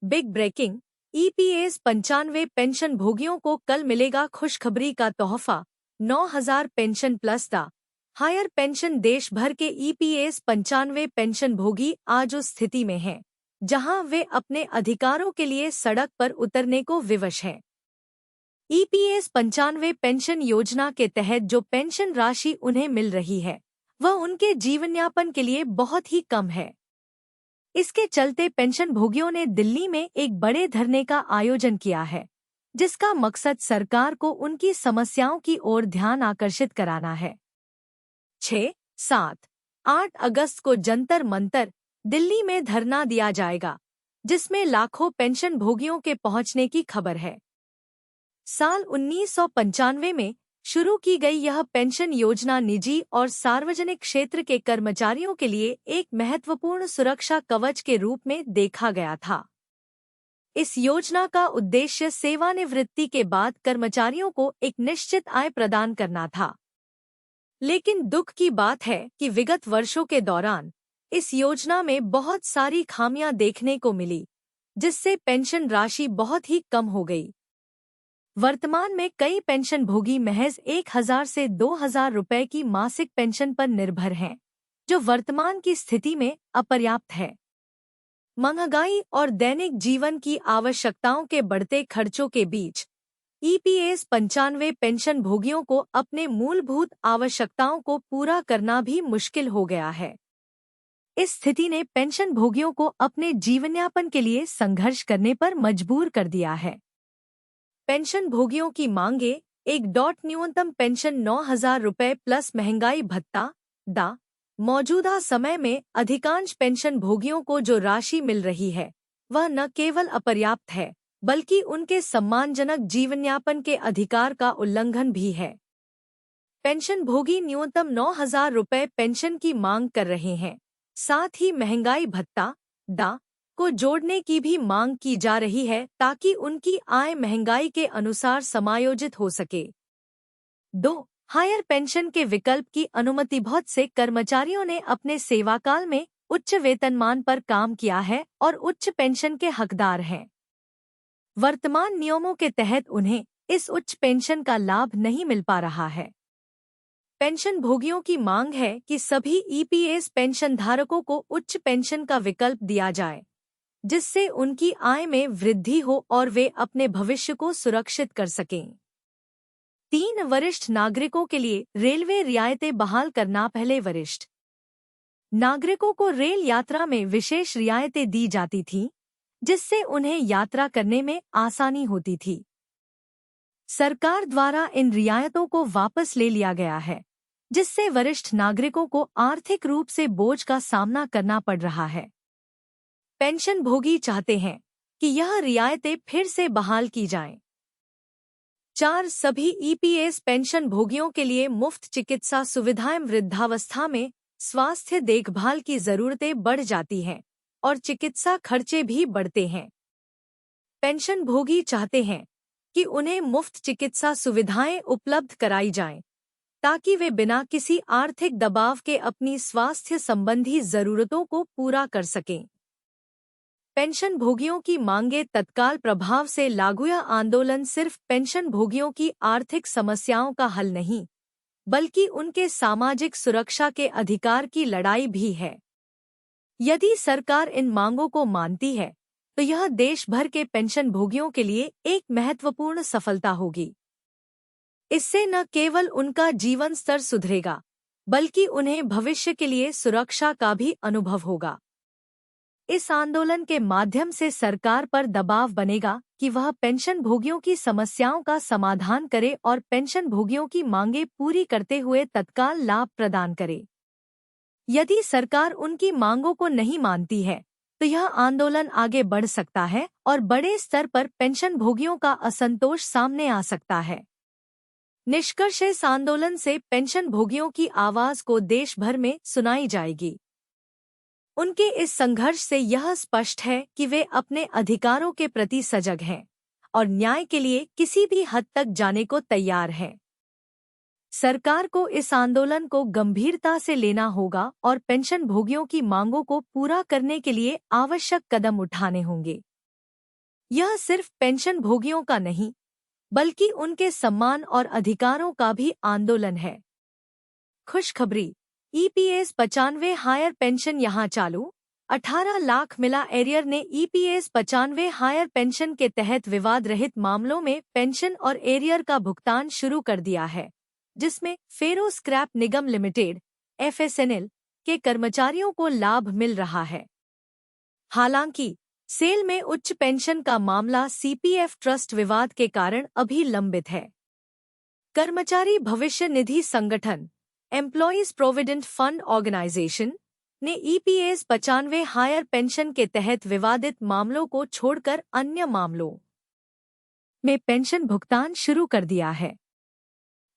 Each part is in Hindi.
Big breaking. ईपीएस 95 पेंशन भोगियों को कल मिलेगा खुशखबरी का तोहफा। 9,000 पेंशन प्लस दा हायर पेंशन। देश भर के ईपीएस 95 पेंशन भोगी आज उस स्थिति में हैं जहां वे अपने अधिकारों के लिए सड़क पर उतरने को विवश हैं। ईपीएस 95 पेंशन योजना के तहत जो पेंशन राशि उन्हें मिल रही है वह उनके जीवनयापन के लिए बहुत ही कम है। इसके चलते पेंशन भोगियों ने दिल्ली में एक बड़े धरने का आयोजन किया है, जिसका मकसद सरकार को उनकी समस्याओं की ओर ध्यान आकर्षित कराना है। 6, 7, 8 अगस्त को जंतर मंतर दिल्ली में धरना दिया जाएगा, जिसमें लाखों पेंशन भोगियों के पहुंचने की खबर है। साल 1995 में शुरू की गई यह पेंशन योजना निजी और सार्वजनिक क्षेत्र के कर्मचारियों के लिए एक महत्वपूर्ण सुरक्षा कवच के रूप में देखा गया था। इस योजना का उद्देश्य सेवानिवृत्ति के बाद कर्मचारियों को एक निश्चित आय प्रदान करना था। लेकिन दुख की बात है कि विगत वर्षों के दौरान इस योजना में बहुत सारी खामियां देखने को मिली, जिससे पेंशन राशि बहुत ही कम हो गई। वर्तमान में कई पेंशन भोगी महज 1,000 से 2,000 रुपए की मासिक पेंशन पर निर्भर हैं, जो वर्तमान की स्थिति में अपर्याप्त है। महंगाई और दैनिक जीवन की आवश्यकताओं के बढ़ते खर्चों के बीच ईपीएस 95 पेंशन भोगियों को अपने मूलभूत आवश्यकताओं को पूरा करना भी मुश्किल हो गया है। इस स्थिति ने पेंशन भोगियों को अपने जीवनयापन के लिए संघर्ष करने पर मजबूर कर दिया है। पेंशन भोगियों की मांगे। एक न्यूनतम पेंशन 9,000 रुपए प्लस महंगाई भत्ता दा। मौजूदा समय में अधिकांश पेंशन भोगियों को जो राशि मिल रही है वह न केवल अपर्याप्त है, बल्कि उनके सम्मानजनक जीवनयापन के अधिकार का उल्लंघन भी है। पेंशन भोगी न्यूनतम 9,000 रुपए पेंशन की मांग कर रहे हैं, साथ ही महंगाई भत्ता दा को जोड़ने की भी मांग की जा रही है ताकि उनकी आय महंगाई के अनुसार समायोजित हो सके। 2. हायर पेंशन के विकल्प की अनुमति। बहुत से कर्मचारियों ने अपने सेवाकाल में उच्च वेतनमान पर काम किया है और उच्च पेंशन के हकदार हैं। वर्तमान नियमों के तहत उन्हें इस उच्च पेंशन का लाभ नहीं मिल पा रहा है। पेंशन भोगियों की मांग है कि सभी ईपीएस पेंशन धारकों को उच्च पेंशन का विकल्प दिया जाए, जिससे उनकी आय में वृद्धि हो और वे अपने भविष्य को सुरक्षित कर सकें। 3. वरिष्ठ नागरिकों के लिए रेलवे रियायतें बहाल करना। पहले वरिष्ठ नागरिकों को रेल यात्रा में विशेष रियायतें दी जाती थीं, जिससे उन्हें यात्रा करने में आसानी होती थी। सरकार द्वारा इन रियायतों को वापस ले लिया गया है, जिससे वरिष्ठ नागरिकों को आर्थिक रूप से बोझ का सामना करना पड़ रहा है। पेंशन भोगी चाहते हैं कि यह रियायतें फिर से बहाल की जाएं। 4. सभी ईपीएस पेंशन भोगियों के लिए मुफ्त चिकित्सा सुविधाएं। वृद्धावस्था में स्वास्थ्य देखभाल की जरूरतें बढ़ जाती हैं और चिकित्सा खर्चे भी बढ़ते हैं। पेंशन भोगी चाहते हैं कि उन्हें मुफ्त चिकित्सा सुविधाएं उपलब्ध कराई जाएं, ताकि वे बिना किसी आर्थिक दबाव के अपनी स्वास्थ्य संबंधी जरूरतों को पूरा कर सकें। पेंशन भोगियों की मांगे तत्काल प्रभाव से लागू। यह आंदोलन सिर्फ पेंशन भोगियों की आर्थिक समस्याओं का हल नहीं, बल्कि उनके सामाजिक सुरक्षा के अधिकार की लड़ाई भी है। यदि सरकार इन मांगों को मानती है, तो यह देश भर के पेंशन भोगियों के लिए एक महत्वपूर्ण सफलता होगी। इससे न केवल उनका जीवन स्तर सुधरेगा, बल्कि उन्हें भविष्य के लिए सुरक्षा का भी अनुभव होगा। इस आंदोलन के माध्यम से सरकार पर दबाव बनेगा कि वह पेंशन भोगियों की समस्याओं का समाधान करे और पेंशन भोगियों की मांगें पूरी करते हुए तत्काल लाभ प्रदान करे। यदि सरकार उनकी मांगों को नहीं मानती है, तो यह आंदोलन आगे बढ़ सकता है और बड़े स्तर पर पेंशन भोगियों का असंतोष सामने आ सकता है। निष्कर्ष, इस आंदोलन से पेंशन भोगियों की आवाज को देश भर में सुनाई जाएगी। उनके इस संघर्ष से यह स्पष्ट है कि वे अपने अधिकारों के प्रति सजग हैं और न्याय के लिए किसी भी हद तक जाने को तैयार हैं। सरकार को इस आंदोलन को गंभीरता से लेना होगा और पेंशन भोगियों की मांगों को पूरा करने के लिए आवश्यक कदम उठाने होंगे। यह सिर्फ पेंशन भोगियों का नहीं, बल्कि उनके सम्मान और अधिकारों का भी आंदोलन है। खुशखबरी, ईपीएस 95 हायर पेंशन यहां चालू। 18 लाख मिला एरियर ने ईपीएस 95 हायर पेंशन के तहत विवाद रहित मामलों में पेंशन और एरियर का भुगतान शुरू कर दिया है, जिसमें फेरो स्क्रैप निगम लिमिटेड (एफएसएनएल) के कर्मचारियों को लाभ मिल रहा है। हालांकि सेल में उच्च पेंशन का मामला सीपीएफ ट्रस्ट विवाद के कारण अभी लंबित है। कर्मचारी भविष्य निधि संगठन एम्प्लॉयज प्रोविडेंट फंड ऑर्गेनाइजेशन ने ईपीएस 95 हायर पेंशन के तहत विवादित मामलों को छोड़कर अन्य मामलों में पेंशन भुगतान शुरू कर दिया है।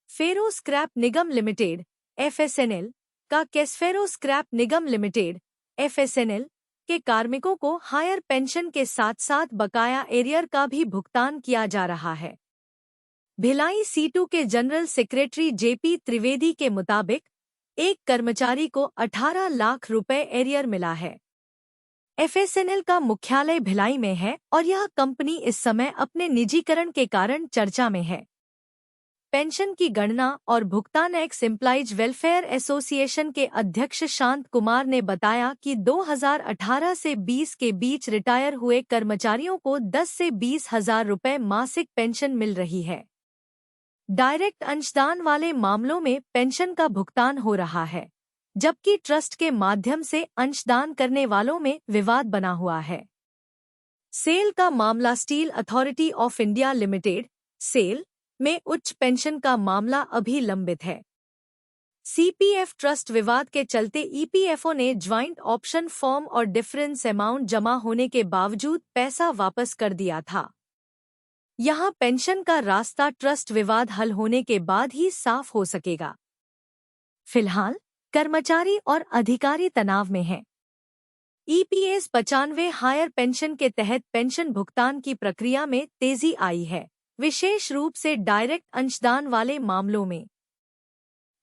फेरो स्क्रैप निगम लिमिटेड (एफएसएनएल) का केसफेरो स्क्रैप निगम लिमिटेड (एफएसएनएल) के कार्मिकों को हायर पेंशन के साथ साथ बकाया एरियर का भी भुगतान किया जा रहा है। भिलाई C2 के जनरल सेक्रेटरी जेपी त्रिवेदी के मुताबिक एक कर्मचारी को 18 लाख रुपए एरियर मिला है। एफएसएनएल का मुख्यालय भिलाई में है और यह कंपनी इस समय अपने निजीकरण के कारण चर्चा में है। पेंशन की गणना और भुगतान एक्स एम्प्लॉयज वेलफेयर एसोसिएशन के अध्यक्ष शांत कुमार ने बताया कि 2018 से 20 के बीच रिटायर हुए कर्मचारियों को 10 से 20 हजार रुपए मासिक पेंशन मिल रही है। डायरेक्ट अंशदान वाले मामलों में पेंशन का भुगतान हो रहा है, जबकि ट्रस्ट के माध्यम से अंशदान करने वालों में विवाद बना हुआ है। सेल का मामला Steel Authority of India Limited (सेल) में उच्च पेंशन का मामला अभी लंबित है। सीपीएफ ट्रस्ट विवाद के चलते ईपीएफओ ने ज्वाइंट ऑप्शन फॉर्म और डिफरेंस अमाउंट जमा होने के बावजूद पैसा वापस कर दिया था। यहां पेंशन का रास्ता ट्रस्ट विवाद हल होने के बाद ही साफ हो सकेगा। फिलहाल कर्मचारी और अधिकारी तनाव में हैं। ईपीएस 95 हायर पेंशन के तहत पेंशन भुगतान की प्रक्रिया में तेजी आई है, विशेष रूप से डायरेक्ट अंशदान वाले मामलों में।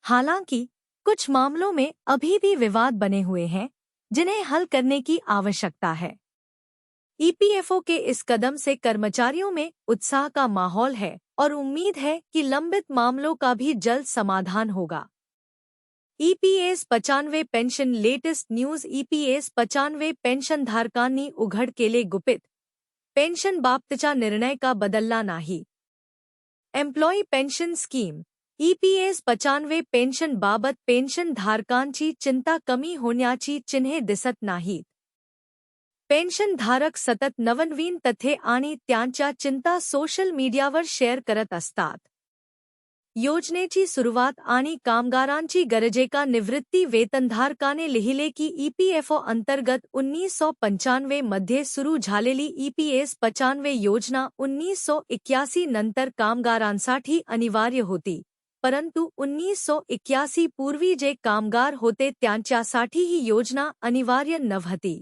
हालांकि कुछ मामलों में अभी भी विवाद बने हुए हैं, जिन्हें हल करने की आवश्यकता है। ईपीएफओ के इस कदम से कर्मचारियों में उत्साह का माहौल है और उम्मीद है कि लंबित मामलों का भी जल्द समाधान होगा। EPS 95 pension latest news EPS 95 pension धारकांनी उघड केले गुपित पेंशन बाबतच्या निर्णय का बदलला नाही। Employee pension scheme EPS 95 pension बाबत पेंशन धारकांची चिंता कमी होण्याची चिन्हे दिसत नाहीत। पेंशन धारक सतत नवनवीन तथ्ये आणि त्यांच्या चिंता सोशल मीडियावर शेअर करत असतात। योजनेची सुरुवात आणि कामगारांची गरजेका निवृत्ती वेतनधारकाने लिहिले की ईपीएफओ अंतर्गत 1995 मध्ये सुरू झालेली ईपीएस 95 योजना 1981 नंतर कामगारांसाठी अनिवार्य होती, परंतु 1981 पूर्वी जे कामगार होते त्यांच्यासाठी ही योजना अनिवार्य नव्हती।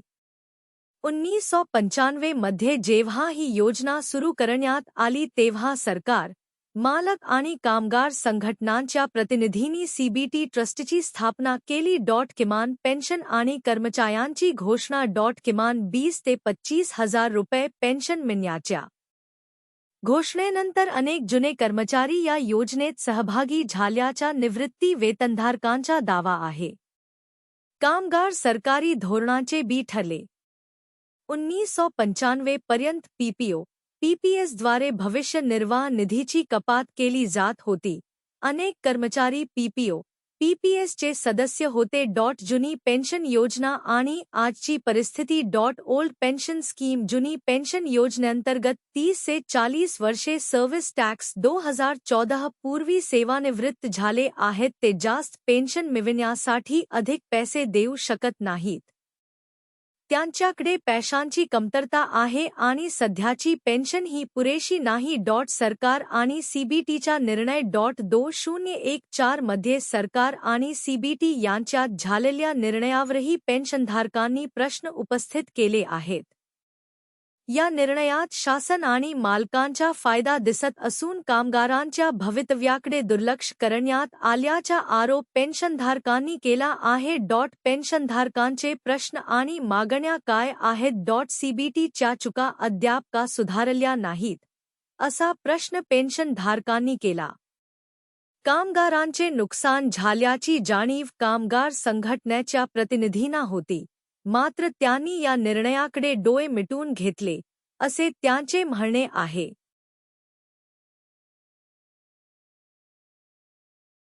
1995 मध्ये जेव्हा ही योजना सुरू करण्यात आली तेव्हा सरकार, मालक आणि कामगार संघटनांच्या प्रतिनिधींनी सीबीटी ट्रस्टची स्थापना केली. किमान पेन्शन आणि कर्मचाऱ्यांची घोषणा. किमान 20 ते 25 हजार रुपये पेन्शन मिळण्याच्या घोषणेनंतर अनेक जुने कर्मचारी या योजनेत सहभागी झाल्याचा निवृत्ती वेतनधारकांचा दावा आहे. कामगार सरकारी धोरणाचे बी ठरले. 1995 पर्यंत पीपीएसद्वारे भविष्य निर्वाह निधीची कपात केली जात होती. अनेक कर्मचारी पीपीएसचे सदस्य होते. जुनी पेन्शन योजना आणि आजची परिस्थिती. ओल्ड पेन्शन स्कीम जुनी पेन्शन योजनेअंतर्गत 30 से 40 वर्षे सर्व्हिस टॅक्स 2014 पूर्वी सेवानिवृत्त झाले आहेत ते जास्त पेन्शन मिळविण्यासाठी अधिक पैसे देऊ शकत नाहीत. त्यांच्याकडे पैशांची कमतरता आहे आणि सध्याची पेन्शन ही पुरेशी नाही. सरकार आणि सीबीटीचा निर्णय. 2014 मध्ये सरकार आणि सीबीटी यांच्यात झालेल्या निर्णयावरही पेन्शनधारकांनी प्रश्न उपस्थित केले आहेत. या निर्णयात शासन आणि मालकांचा फायदा दिसत असून कामगारांच्या भवितव्याकडे दुर्लक्ष करण्यात आल्याचा आरोप पेन्शनधारकांनी केला आहे. पेन्शनधारकांचे प्रश्न आणि मागण्या काय आहेत? सीबीटीच्या चुका अद्याप का सुधारल्या नाहीत, असा प्रश्न पेन्शनधारकांनी केला. कामगारांचे नुकसान झाल्याची जाणीव कामगार संघटनेच्या प्रतिनिधींना होती, मात्र त्यांनी या निर्णयाकडे डोळे मिटून घेतले, असे त्यांचे म्हणणे आहे.